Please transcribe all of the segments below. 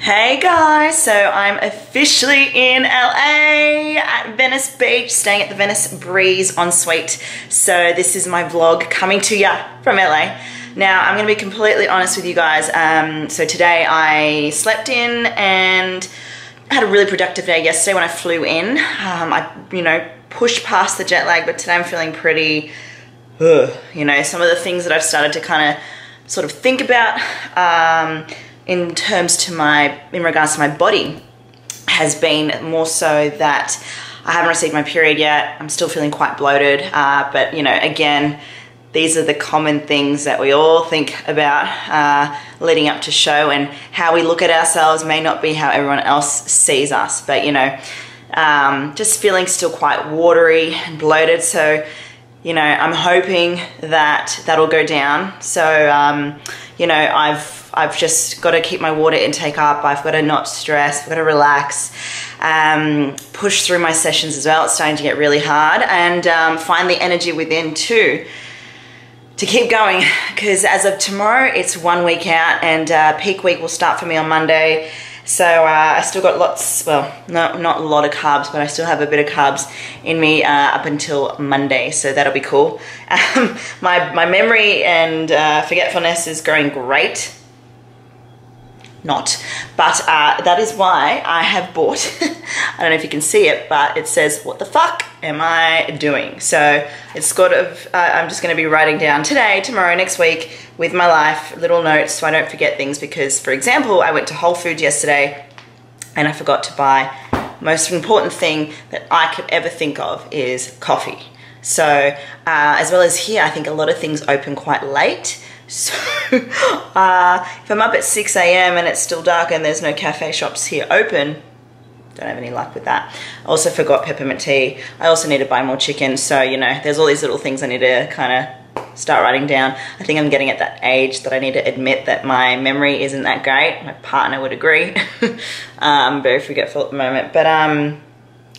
Hey guys, so I'm officially in LA at Venice Beach, staying at the Venice Breeze Ensuite. So this is my vlog coming to ya from LA. Now I'm gonna be completely honest with you guys. So today I slept in and had a really productive day yesterday when I flew in. I pushed past the jet lag, but today I'm feeling pretty, some of the things that I've started to kind of sort of think about in regards to my body has been more so that I haven't received my period yet. I'm still feeling quite bloated, but again, these are the common things that we all think about leading up to show, and how we look at ourselves may not be how everyone else sees us, but just feeling still quite watery and bloated. So I'm hoping that that'll go down. So I've just got to keep my water intake up. I've got to not stress. I've got to relax, push through my sessions as well. It's starting to get really hard, and find the energy within too to keep going, because as of tomorrow it's 1 week out, and peak week will start for me on Monday. So I still got lots, well, not a lot of carbs, but I still have a bit of carbs in me up until Monday, so that'll be cool. My memory and forgetfulness is going great. Not, but that is why I have bought, I don't know if you can see it, but it says, what the fuck am I doing? So it's sort of, I'm just going to be writing down today, tomorrow, next week with my life, little notes so I don't forget things, because for example, I went to Whole Foods yesterday and I forgot to buy most important thing that I could ever think of is coffee. So as well as here, I think a lot of things open quite late. So if I'm up at 6 AM and it's still dark and there's no cafe shops here open, don't have any luck with that. I also forgot peppermint tea. I also need to buy more chicken. So, there's all these little things I need to kind of start writing down. I think I'm getting at that age that I need to admit that my memory isn't that great. My partner would agree. I'm very forgetful at the moment. But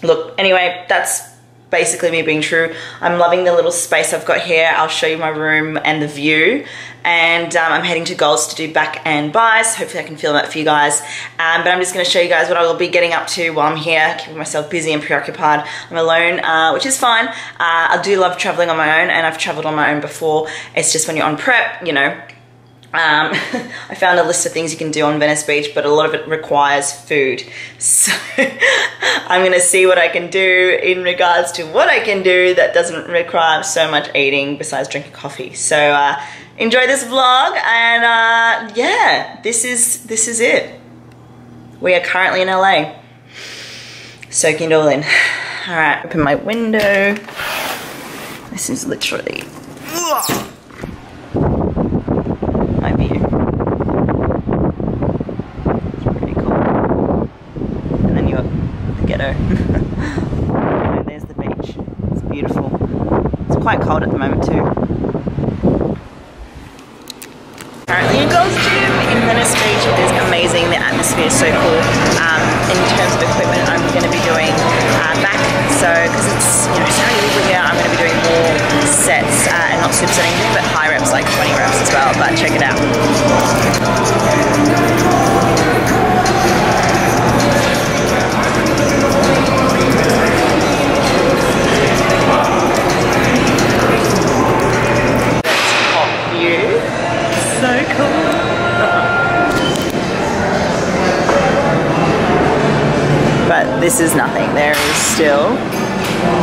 look, anyway, that's basically me being true. I'm loving the little space I've got here. I'll show you my room and the view. And I'm heading to Goals to do back and buys. Hopefully I can film that for you guys. But I'm just going to show you guys what I will be getting up to while I'm here, keeping myself busy and preoccupied. I'm alone, which is fine. I do love traveling on my own, and I've traveled on my own before. It's just when you're on prep, I found a list of things you can do on Venice Beach, but a lot of it requires food. So I'm going to see what I can do in regards to what I can do that doesn't require so much eating besides drinking coffee. So enjoy this vlog, and yeah, this is it. We are currently in LA, soaking it all in. All right, open my window. This is literally my view. It's pretty cool. And then you got the ghetto. And there's the beach. It's beautiful. It's quite cold at the moment too. Currently in Gold's Gym in Venice Beach. It is amazing. The atmosphere is so cool. In terms of equipment, I'm going to be doing back. So, because it's starting to live here, I'm going to be doing more sets and not supersetting, but high reps, like 20 reps as well. But check it out. So cool. But this is nothing. There is still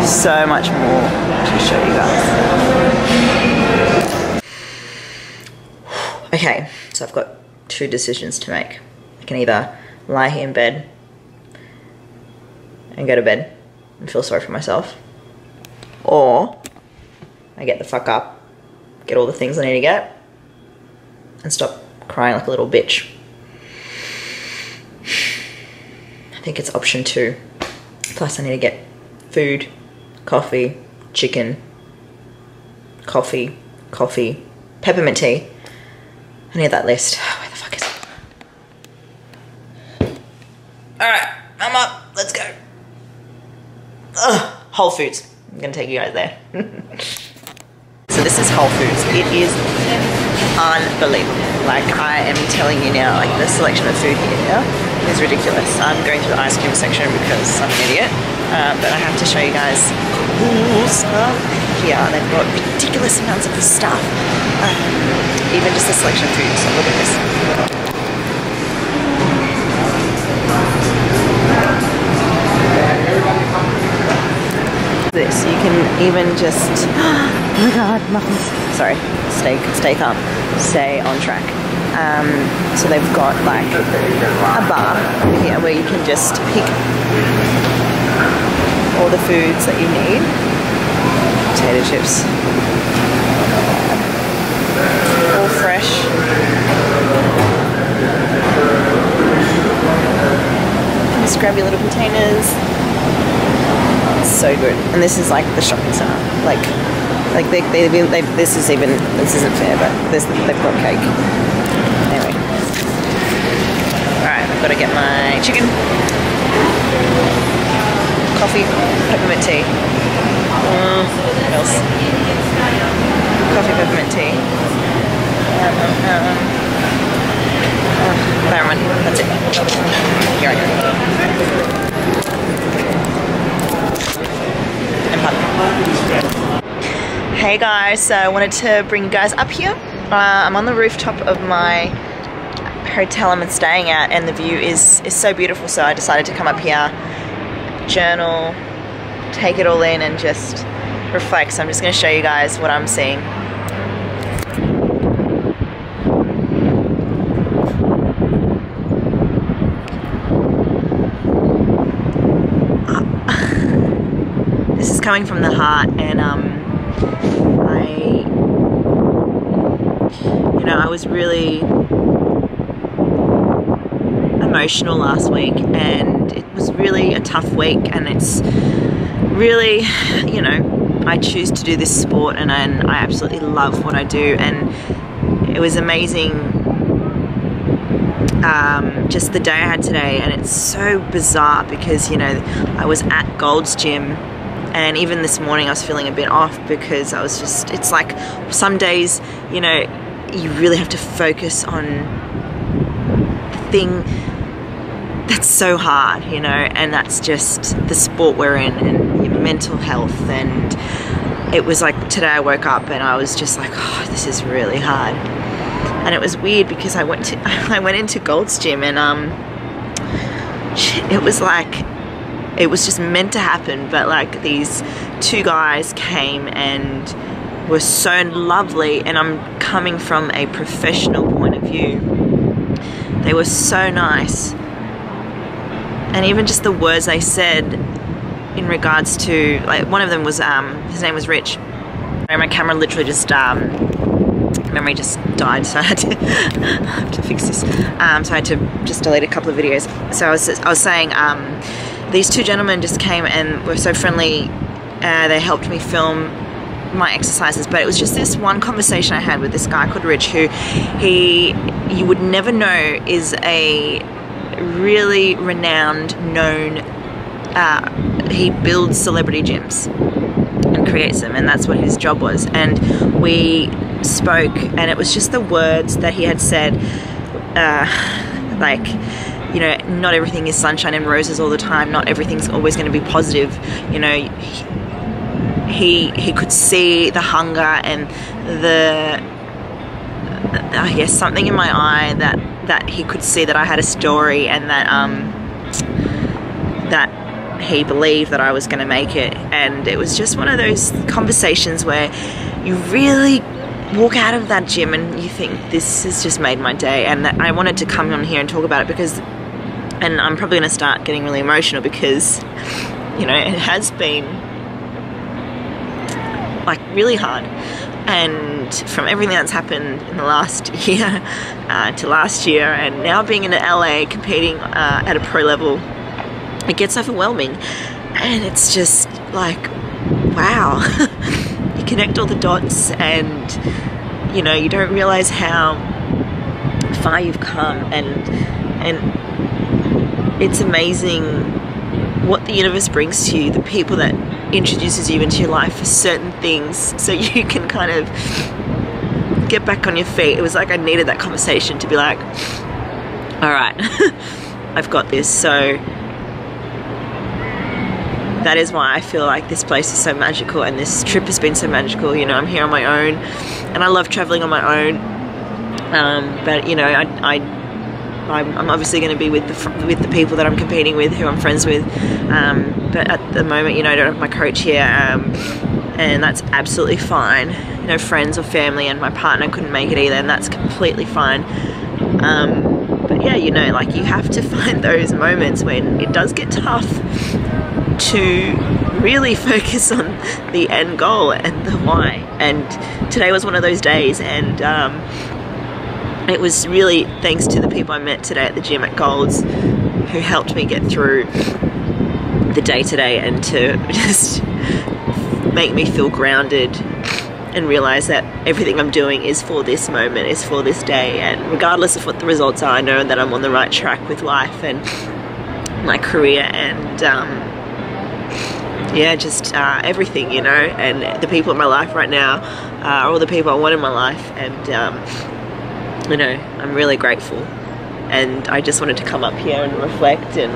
so much more to show you guys. Okay, so I've got two decisions to make. I can either lie here in bed and go to bed and feel sorry for myself, or I get the fuck up, get all the things I need to get, and stop crying like a little bitch. I think it's option 2. Plus I need to get food, coffee, chicken, coffee, peppermint tea. I need that list. Where the fuck is it? Alright, I'm up. Let's go. Ugh, Whole Foods. I'm gonna take you guys there. So this is Whole Foods. It is unbelievable. Like, I am telling you now, like, the selection of food here is ridiculous. I'm going through the ice cream section because I'm an idiot, but I have to show you guys cool stuff here. They've got ridiculous amounts of stuff, even just the selection of food. So look at this. This, you can even just, oh my god, muffins. Sorry, stay calm, stay on track. So they've got like a bar over here where you can just pick all the foods that you need. Potato chips, all fresh. Just grab your little containers. It's so good. And this is like the shopping center. Like this isn't fair, but they've got cake. Anyway. Alright, I've got to get my chicken, coffee, peppermint tea. What else? Coffee, peppermint tea. Never mind, that's it. Here I go. Hey guys, so I wanted to bring you guys up here. I'm on the rooftop of my hotel I'm staying at, and the view is so beautiful, so I decided to come up here, journal, take it all in and just reflect. So I'm just going to show you guys what I'm seeing. This is coming from the heart, and I was really emotional last week, and it was really a tough week, and it's really, I choose to do this sport, and I absolutely love what I do, and it was amazing just the day I had today. And it's so bizarre because I was at Gold's Gym, and even this morning I was feeling a bit off because I was just, it's like some days you really have to focus on the thing that's so hard, and that's just the sport we're in, and your mental health. And it was like today I woke up and I was just like, oh, this is really hard. And it was weird because I went into Gold's Gym, and it was like, it was just meant to happen, but like these two guys came and were so lovely, and I'm coming from a professional point of view. They were so nice, and even just the words they said in regards to, like, one of them was his name was Rich, and my camera literally just memory just died, so I had to fix this. So I had to just delete a couple of videos. So I was saying, these two gentlemen just came and were so friendly. They helped me film my exercises, but it was just this one conversation I had with this guy called Rich, who you would never know is a really renowned, known, he builds celebrity gyms and creates them, and that's what his job was. And we spoke, and it was just the words that he had said, like, not everything is sunshine and roses all the time, not everything's always going to be positive. He could see the hunger and I guess something in my eye that he could see that I had a story, and that he believed that I was going to make it. And it was just one of those conversations where you really walk out of that gym and you think, this has just made my day. And that I wanted to come on here and talk about it because, and I'm probably going to start getting really emotional because, it has been like really hard. And from everything that's happened in the last year to last year, and now being in LA competing at a pro level, it gets overwhelming. And it's just like, wow. You connect all the dots, and you don't realize how far you've come, and it's amazing what the universe brings to you, the people that introduces you into your life for certain things, so you can kind of get back on your feet. It was like I needed that conversation to be like, all right, I've got this. So that is why I feel like this place is so magical, and this trip has been so magical. You know, I'm here on my own, and I love traveling on my own. But you know, I'm obviously going to be with the people that I'm competing with, who I'm friends with. But at the moment, you know, I don't have my coach here, and that's absolutely fine. You know, friends or family, and my partner couldn't make it either, and that's completely fine. But yeah, you know, like, you have to find those moments when it does get tough to really focus on the end goal and the why. And today was one of those days, and it was really thanks to the people I met today at the gym at Gold's, who helped me get through the day today, and to just make me feel grounded and realize that everything I'm doing is for this moment, is for this day, and regardless of what the results are, I know that I'm on the right track with life and my career, and yeah, just everything, you know. And the people in my life right now are all the people I want in my life, and you know, I'm really grateful. And I just wanted to come up here and reflect and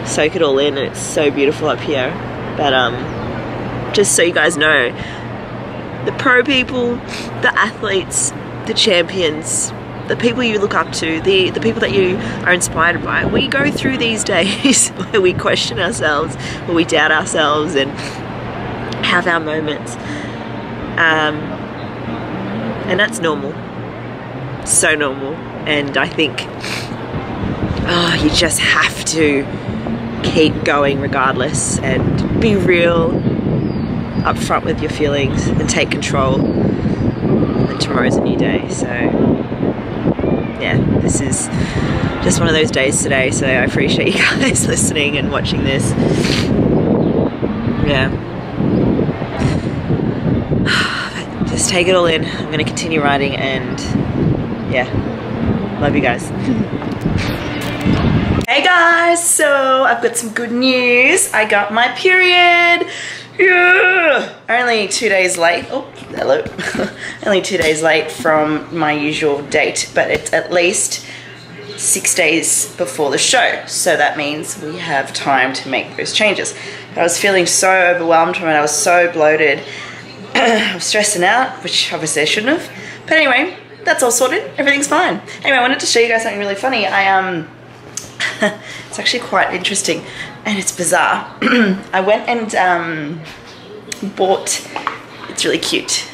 soak it all in, and it's so beautiful up here. But just so you guys know, the pro people, the athletes, the champions, the people you look up to, the people that you are inspired by, we go through these days where we question ourselves, where we doubt ourselves and have our moments. And that's normal. So normal. And I think you just have to keep going regardless, and be real, upfront with your feelings, and take control. And tomorrow's a new day. So yeah, this is just one of those days today, so I appreciate you guys listening and watching this. Yeah, just take it all in. I'm gonna continue riding, and yeah, love you guys. Hey guys, so I've got some good news. I got my period. Yeah, only 2 days late. Oh, hello. Only 2 days late from my usual date, but it's at least 6 days before the show. So that means we have time to make those changes. I was feeling so overwhelmed from it. I was so bloated. I was stressing out, which obviously I shouldn't have. But anyway, that's all sorted. Everything's fine. Anyway, I wanted to show you guys something really funny. It's actually quite interesting, and it's bizarre. I went and bought, it's really cute,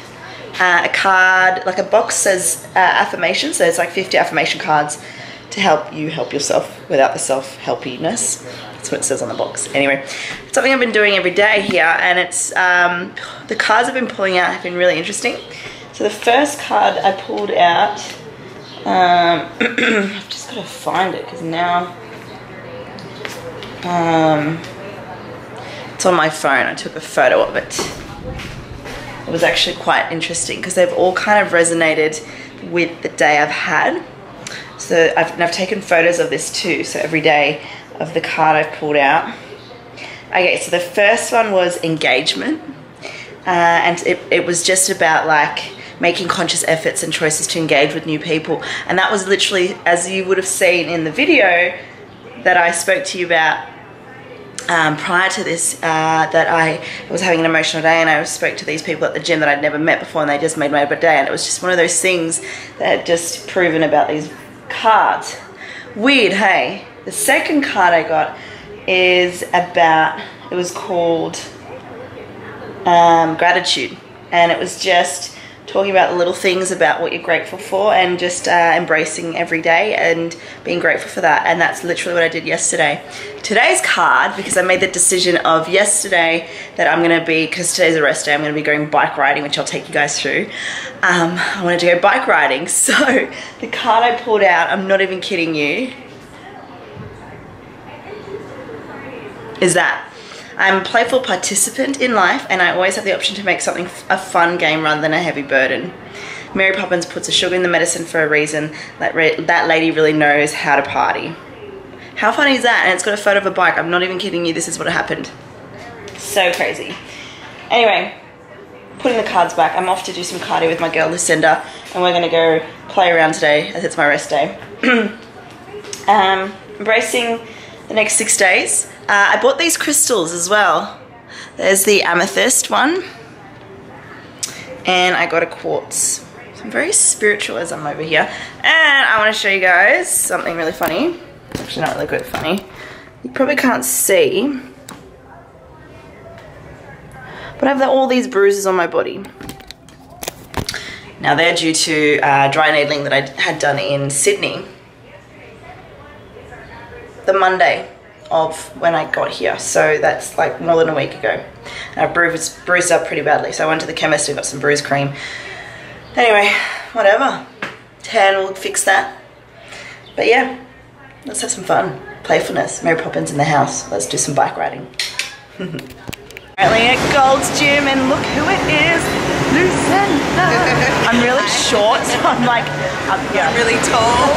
a card, like a box says affirmations. So it's like 50 affirmation cards to help you help yourself without the self-helpiness. That's what it says on the box. Anyway, it's something I've been doing every day here, and it's the cards I've been pulling out have been really interesting. So the first card I pulled out, I've just got to find it because now it's on my phone. I took a photo of it. It was actually quite interesting because they've all kind of resonated with the day I've had. So I've taken photos of this too. So every day of the card I've pulled out. Okay, so the first one was engagement, and it was just about like making conscious efforts and choices to engage with new people. And that was literally, as you would have seen in the video that I spoke to you about prior to this, that I was having an emotional day, and I spoke to these people at the gym that I'd never met before, and they just made my day. And it was just one of those things that had just proven about these cards. Weird, hey? The second card I got is about, it was called gratitude, and it was just talking about the little things about what you're grateful for, and just embracing every day and being grateful for that. And that's literally what I did yesterday. Today's card, because I made the decision of yesterday that I'm going to be, because today's a rest day, I'm going to be going bike riding, which I'll take you guys through. I wanted to go bike riding, so the card I pulled out, I'm not even kidding you, is that I'm a playful participant in life, and I always have the option to make something a fun game rather than a heavy burden. Mary Poppins puts a sugar in the medicine for a reason. That lady really knows how to party. How funny is that? And it's got a photo of a bike. I'm not even kidding you. This is what happened. So crazy. Anyway, putting the cards back. I'm off to do some cardio with my girl Lucinda, and we're going to go play around today as it's my rest day. embracing the next 6 days. I bought these crystals as well. There's the amethyst one. And I got a quartz. So I'm very spiritual as I'm over here. And I want to show you guys something really funny. Actually not really good funny. You probably can't see. But I have all these bruises on my body. Now they're due to dry needling that I had done in Sydney. The Monday of when I got here. So that's like more than a week ago. And I bruised up pretty badly. So I went to the chemist and got some bruise cream. Anyway, whatever. Tan will fix that. But yeah, let's have some fun. Playfulness. Mary Poppins in the house. Let's do some bike riding. Currently at Gold's Gym, and look who it is, Lucinda. I'm really short, so I'm like up here. I'm really tall.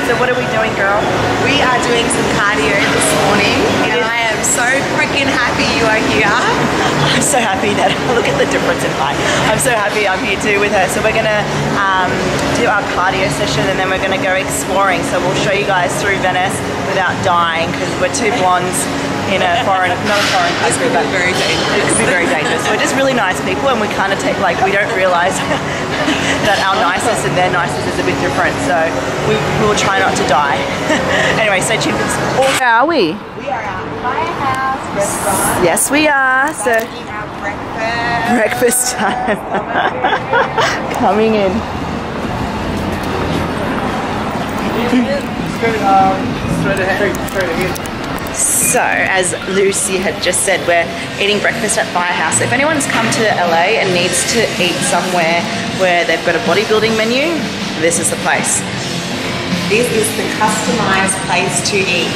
So what are we doing, girl? We are doing some cardio this morning, and I am so freaking happy you are here. I'm so happy that, look at the difference in height. I'm so happy I'm here too with her. So we're gonna do our cardio session, and then we're gonna go exploring. So we'll show you guys through Venice without dying, because we're two blondes in a foreign, not a foreign country, but Very dangerous. it could be very dangerous. So we're just really nice people, and we kind of take, like, we don't realise that our niceness and their niceness is a bit different. So we will try not to die. Anyway, stay tuned. Where are we? We are at Firehouse Restaurant. Yes, we are. So Eating our breakfast. breakfast time. Coming in. Straight ahead. So, as Lucy had just said, we're eating breakfast at Firehouse. If anyone's come to LA and needs to eat somewhere where they've got a bodybuilding menu, this is the place. This is the customized place to eat.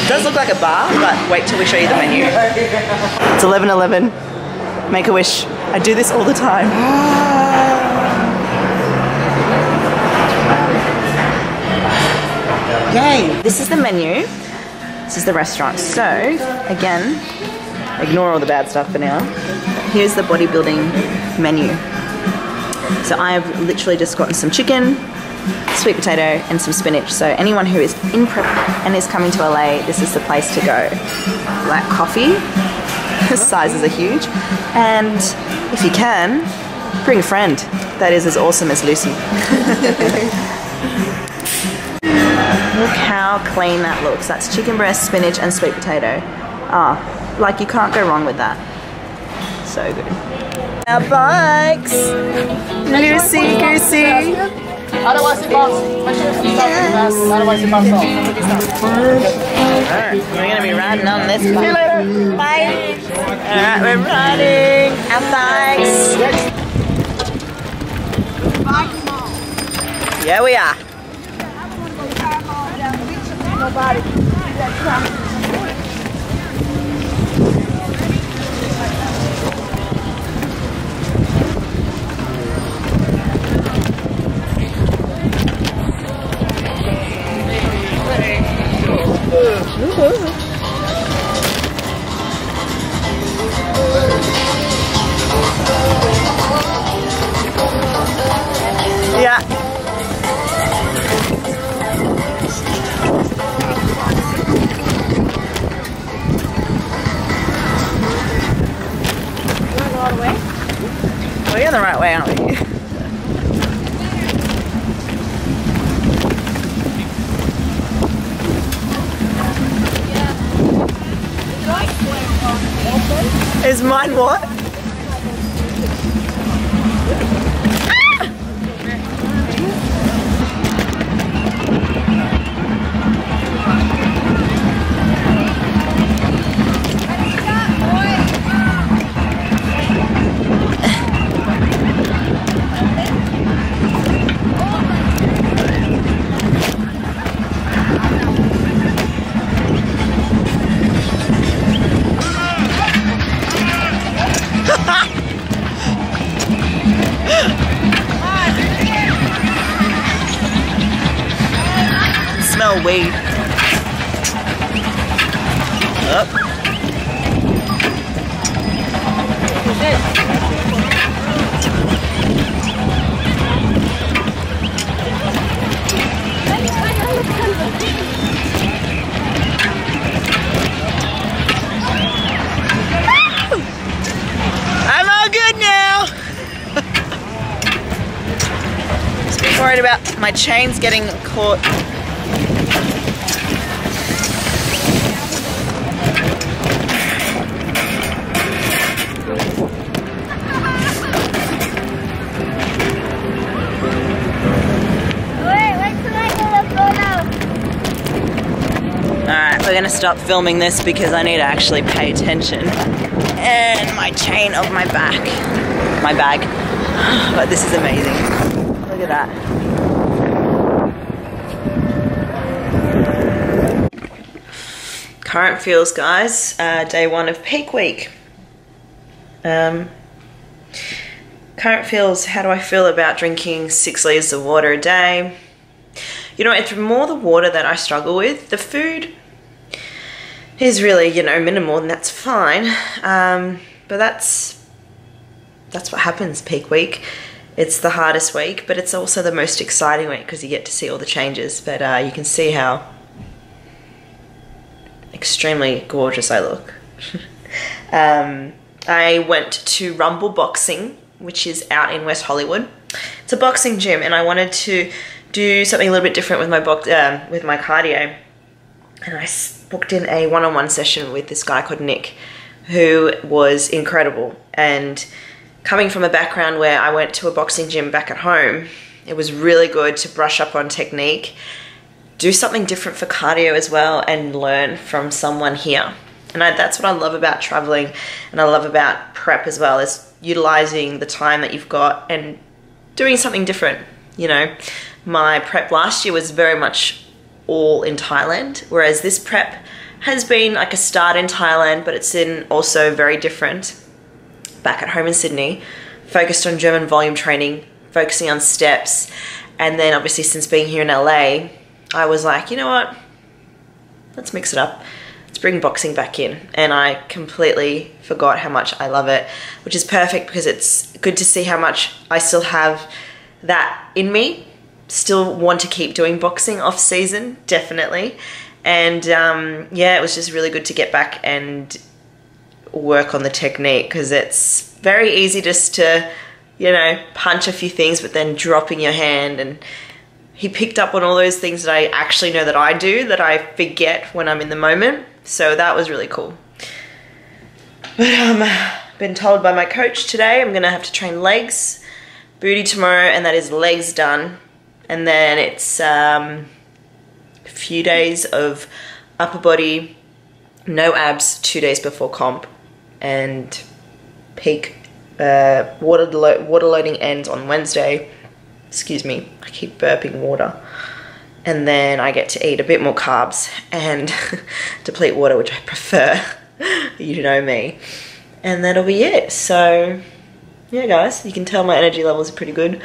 It does look like a bar, but wait till we show you the menu. It's 11:11. Make a wish. I do this all the time. Yay! This is the menu. This is the restaurant. So, again, ignore all the bad stuff for now. Here's the bodybuilding menu. So I've literally just gotten some chicken, sweet potato, and some spinach. So anyone who is in prep and is coming to LA, this is the place to go. Black coffee. The sizes are huge. And if you can, bring a friend that is as awesome as Lucy. Look how clean that looks. That's chicken breast, spinach, and sweet potato. Ah, like you can't go wrong with that. So good. Our bikes. Lucy Goosey. Alright, we're gonna be riding on this bike. Bye. Alright, we're riding our bikes. Yeah, we are. Nobody. Yeah. We're going the right way, aren't we? Is mine what? worried about my chains getting caught. Alright, we're gonna stop filming this because I need to actually pay attention. And my chain of my back. My bag. But this is amazing. Look at that. Current feels, guys. Day 1 of peak week. Current feels, how do I feel about drinking 6 litres of water a day? You know, it's more the water that I struggle with. The food is really, you know, minimal, and that's fine. But that's what happens peak week. It's the hardest week, but it's also the most exciting week because you get to see all the changes. But you can see how extremely gorgeous I look. I went to Rumble Boxing, which is out in West Hollywood. It's a boxing gym, and I wanted to do something a little bit different with my cardio. And I booked in a one-on-one session with this guy called Nick, who was incredible. And coming from a background where I went to a boxing gym back at home, it was really good to brush up on technique, do something different for cardio as well, and learn from someone here. And that's what I love about traveling, and I love about prep as well, is utilizing the time that you've got and doing something different. You know, my prep last year was very much all in Thailand, whereas this prep has been like a start in Thailand, but it's in also very different back at home in Sydney, focused on German volume training, focusing on steps. And then obviously since being here in LA, I was like, you know what, let's mix it up. Let's bring boxing back in. And I completely forgot how much I love it, which is perfect because it's good to see how much I still have that in me. Still want to keep doing boxing off season, definitely. And yeah, it was just really good to get back and work on the technique, because it's very easy just to, you know, punch a few things but then dropping your hand. And he picked up on all those things that I actually know that I do, that I forget when I'm in the moment. So that was really cool. But been told by my coach today I'm gonna have to train legs, booty tomorrow, and that is legs done. And then it's a few days of upper body, no abs 2 days before comp, and peak water loading ends on Wednesday. Excuse me, I keep burping water. And then I get to eat a bit more carbs and deplete water, which I prefer. You know me. And that'll be it. So yeah, guys, you can tell my energy levels are pretty good.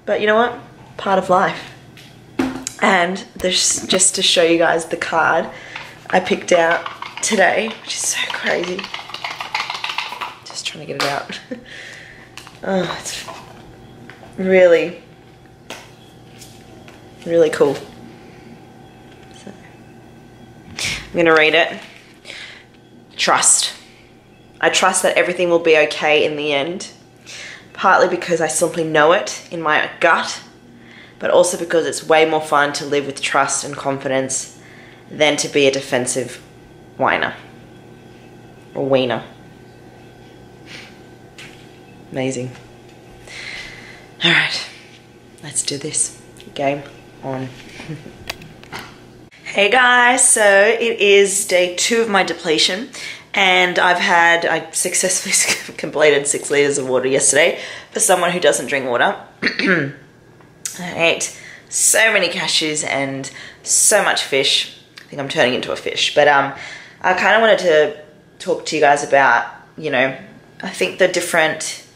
But you know what? Part of life. And there's, just to show you guys the card I picked out today, which is so crazy. Just trying to get it out. Oh, it's really, really cool. So, I'm gonna read it. Trust. I trust that everything will be okay in the end. Partly because I simply know it in my gut, but also because it's way more fun to live with trust and confidence than to be a defensive whiner or wiener. Amazing. All right, let's do this. Game on. Hey guys, so it is day 2 of my depletion. And I successfully completed 6 litres of water yesterday for someone who doesn't drink water. I ate so many cashews and so much fish. I think I'm turning into a fish. But I kind of wanted to talk to you guys about, you know, I think the different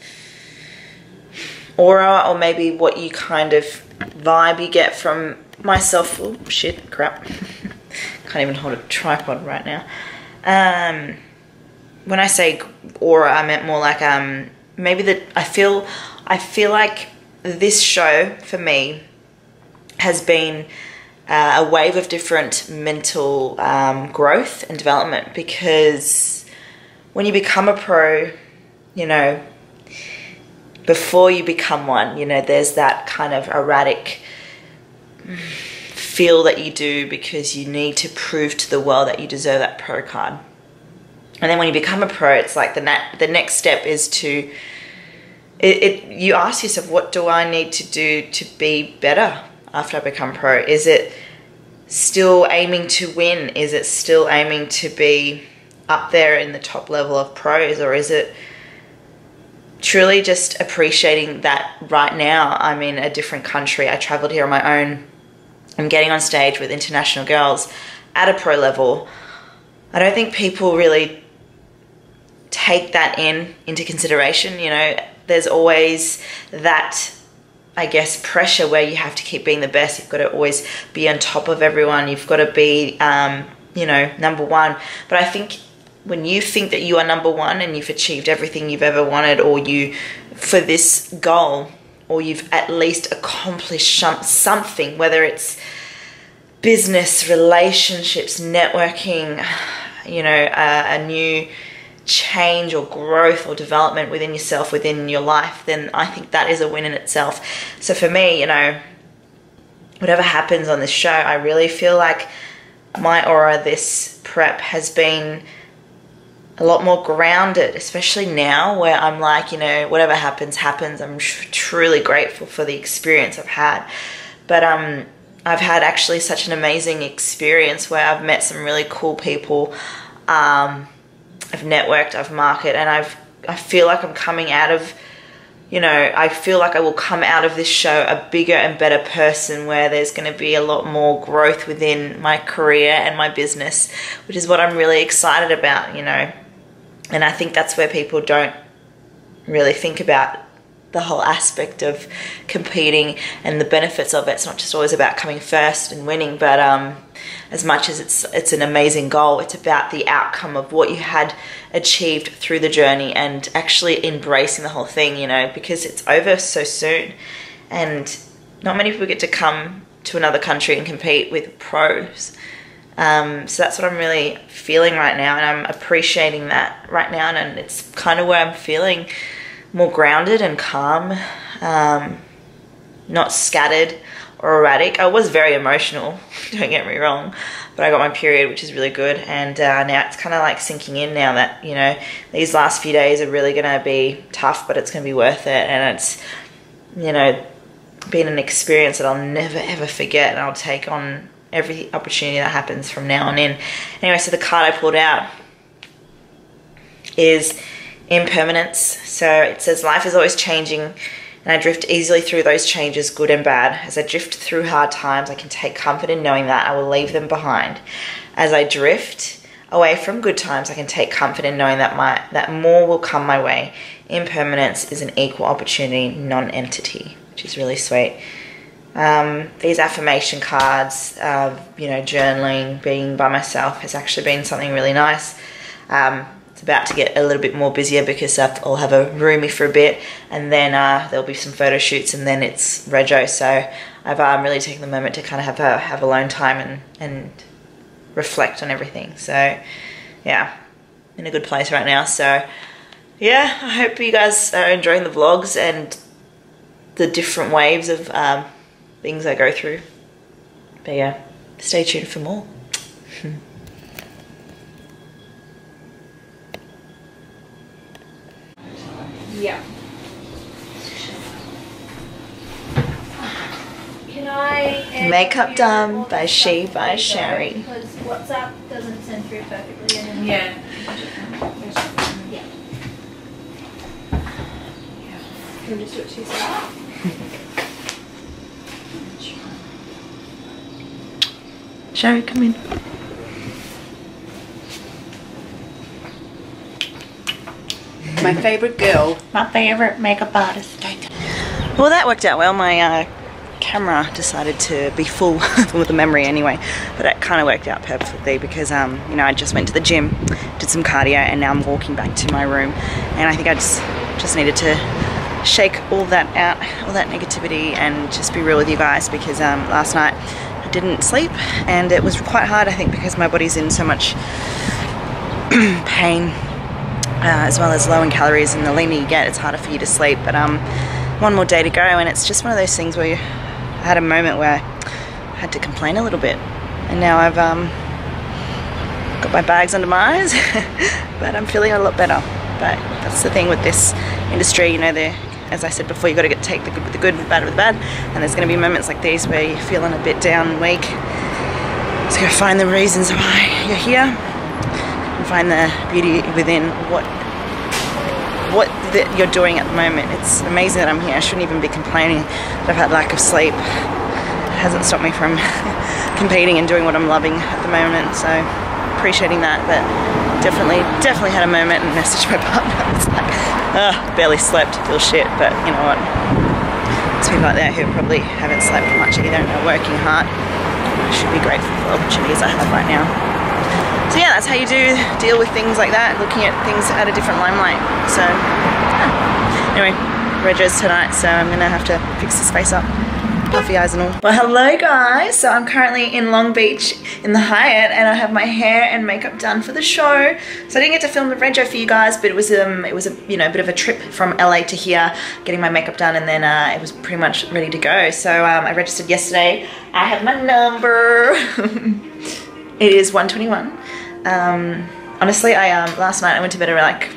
aura, or maybe what you kind of vibe you get from myself. Oh shit, crap. Can't even hold a tripod right now. When I say aura, I meant more like maybe that I feel like this show for me has been a wave of different mental growth and development, because when you become a pro, you know, before you become one, you know, there's that kind of erratic feel that you do because you need to prove to the world that you deserve that pro card. And then when you become a pro, it's like the next step is to, you ask yourself, what do I need to do to be better after I become pro? Is it still aiming to win? Is it still aiming to be up there in the top level of pros? Or is it truly just appreciating that right now I'm in a different country? I traveled here on my own. I'm getting on stage with international girls at a pro level. I don't think people really take that into consideration. You know, there's always that, I guess, pressure where you have to keep being the best. You've got to always be on top of everyone. You've got to be, you know, number one. But I think when you think that you are number one and you've achieved everything you've ever wanted, or you, for this goal, or you've at least accomplished something, whether it's business, relationships, networking, you know, a new change or growth or development within yourself, within your life, then I think that is a win in itself. So for me, you know, whatever happens on this show, I really feel like my aura this prep has been a lot more grounded, especially now where I'm like, you know, whatever happens, happens. I'm truly grateful for the experience I've had. But I've had actually such an amazing experience where I've met some really cool people. I've networked, I've marketed, and I feel like I'm coming out of, you know, I feel like I will come out of this show a bigger and better person, where there's going to be a lot more growth within my career and my business, which is what I'm really excited about, you know. And I think that's where people don't really think about the whole aspect of competing and the benefits of it. It's not just always about coming first and winning, but as much as it's an amazing goal, it's about the outcome of what you had achieved through the journey and actually embracing the whole thing, you know, because it's over so soon. And not many people get to come to another country and compete with pros. So that's what I'm really feeling right now, and I'm appreciating that right now, and it's kind of where I'm feeling more grounded and calm, not scattered or erratic. I was very emotional, don't get me wrong, but I got my period, which is really good, and now it's kind of like sinking in now that, you know, these last few days are really going to be tough, but it's going to be worth it, and it's, you know, been an experience that I'll never ever forget, and I'll take on every opportunity that happens from now on in. Anyway, so the card I pulled out is impermanence. So it says, life is always changing, and I drift easily through those changes, good and bad. As I drift through hard times, I can take comfort in knowing that I will leave them behind. As I drift away from good times, I can take comfort in knowing that more will come my way. Impermanence is an equal opportunity non-entity, which is really sweet. These affirmation cards, you know, journaling, being by myself has actually been something really nice. It's about to get a little bit more busier because I'll have a roomie for a bit, and then there'll be some photo shoots, and then it's rego. So I've really taken the moment to kind of have alone time and reflect on everything. So yeah, in a good place right now. So yeah, I hope you guys are enjoying the vlogs and the different waves of things I go through. But yeah, stay tuned for more. Yeah. Can I... Makeup done by She by Sherry. Because WhatsApp doesn't send through perfectly anymore. Yeah. Yeah. Can we just do what she said? Sherry, come in. My favourite girl. My favourite makeup artist. Well, that worked out well. My camera decided to be full with the memory anyway, but it kind of worked out perfectly because you know, I just went to the gym, did some cardio, and now I'm walking back to my room, and I think I just needed to shake all that out, all that negativity, and just be real with you guys, because last night I didn't sleep, and it was quite hard, I think, because my body's in so much pain as well as low in calories, and the leaner you get, it's harder for you to sleep. But one more day to go, and it's just one of those things where I had a moment where I had to complain a little bit, and now I've got my bags under my eyes, but I'm feeling a lot better. But that's the thing with this industry, you know, as I said before, you got to take the good with the good, the bad with the bad, and there's going to be moments like these where you're feeling a bit down and weak. So go find the reasons why you're here, and find the beauty within what you're doing at the moment. It's amazing that I'm here. I shouldn't even be complaining that I've had lack of sleep. It hasn't stopped me from competing and doing what I'm loving at the moment, so appreciating that. But definitely had a moment and messaged my partner. It's like, barely slept, feel shit, but you know what? There's people out there who probably haven't slept much either and are working hard. I should be grateful for the opportunities I have right now. So yeah, that's how you deal with things like that, looking at things at a different limelight. So yeah. Anyway, Reggio's tonight, so I'm gonna have to fix this face up. Puffy eyes and all. Well, hello guys. So I'm currently in Long Beach in the Hyatt, and I have my hair and makeup done for the show. So I didn't get to film the Reggio for you guys, but it was a you know, bit of a trip from LA to here, getting my makeup done, and then it was pretty much ready to go. So I registered yesterday. I have my number. It is 1:21. Honestly, last night I went to bed around like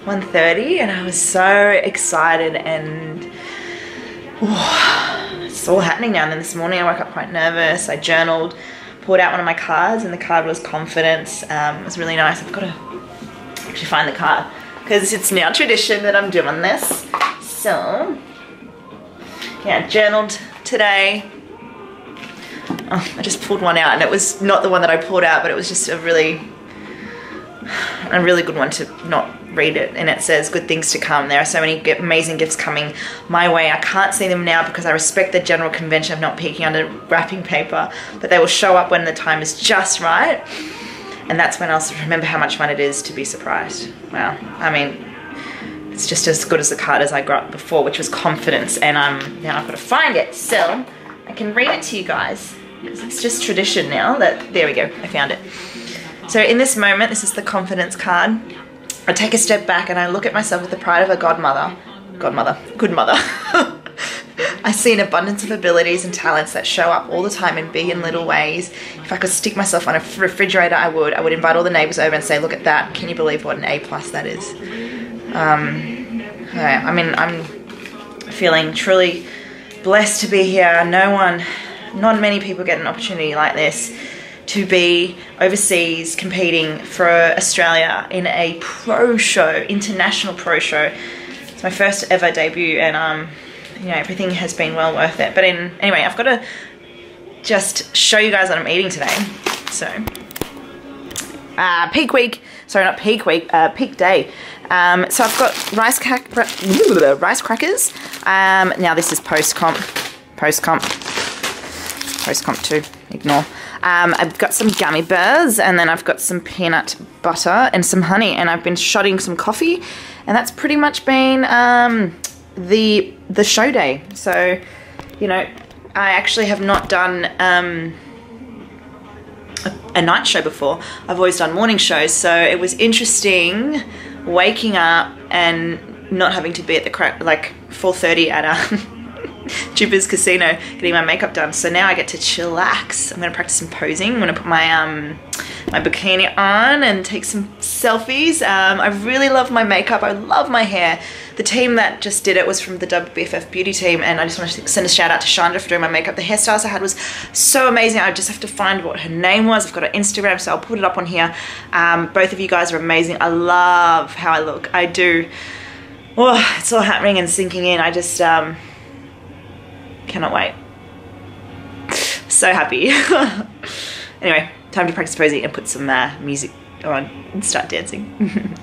1:30, and I was so excited, and it's all happening now. And then this morning I woke up quite nervous. I journaled, pulled out one of my cards, and the card was confidence. It was really nice. I've got to actually find the card because it's now tradition that I'm doing this. So yeah, I journaled today. Oh, I just pulled one out, and it was not the one that I pulled out, but it was just a really good one to not read it. And it says good things to come. There are so many amazing gifts coming my way. I can't see them now because I respect the general convention of not peeking under wrapping paper, but they will show up when the time is just right, and that's when I'll remember how much fun it is to be surprised. Wow, I mean, it's just as good as the card as I got before, which was confidence, and now I've got to find it so I can read it to you guys, because it's just tradition now that, there we go, I found it. So in this moment, this is the confidence card. I take a step back and I look at myself with the pride of a good mother. I see an abundance of abilities and talents that show up all the time in big and little ways. If I could stick myself on a refrigerator, I would invite all the neighbors over and say, look at that. Can you believe what an A+ that is? I mean, I'm feeling truly blessed to be here. Not many people get an opportunity like this, to be overseas competing for Australia in a pro show, international pro show. It's my first ever debut, and you know, everything has been well worth it. But anyway, I've got to just show you guys what I'm eating today. So peak week, sorry, not peak week, peak day. So I've got rice crackers. Now this is post-comp too, ignore. I've got some gummy bears, and then I've got some peanut butter and some honey, and I've been shotting some coffee, and that's pretty much been the show day. So, you know, I actually have not done a night show before. I've always done morning shows, so it was interesting waking up and not having to be at the 4:30 at Jupiter's Casino getting my makeup done. So now I get to chillax. I'm going to practice some posing. I'm going to put my my bikini on and take some selfies. I really love my makeup. I love my hair. The team that just did it was from the WBFF beauty team, and I just want to send a shout out to Chandra for doing my makeup. The hairstylist I had was so amazing. I just have to find what her name was. I've got her Instagram, so I'll put it up on here. Both of you guys are amazing. I love how I look. I do. Oh, it's all happening and sinking in. I just cannot wait. So happy. Anyway, time to practice posing and put some music on and start dancing.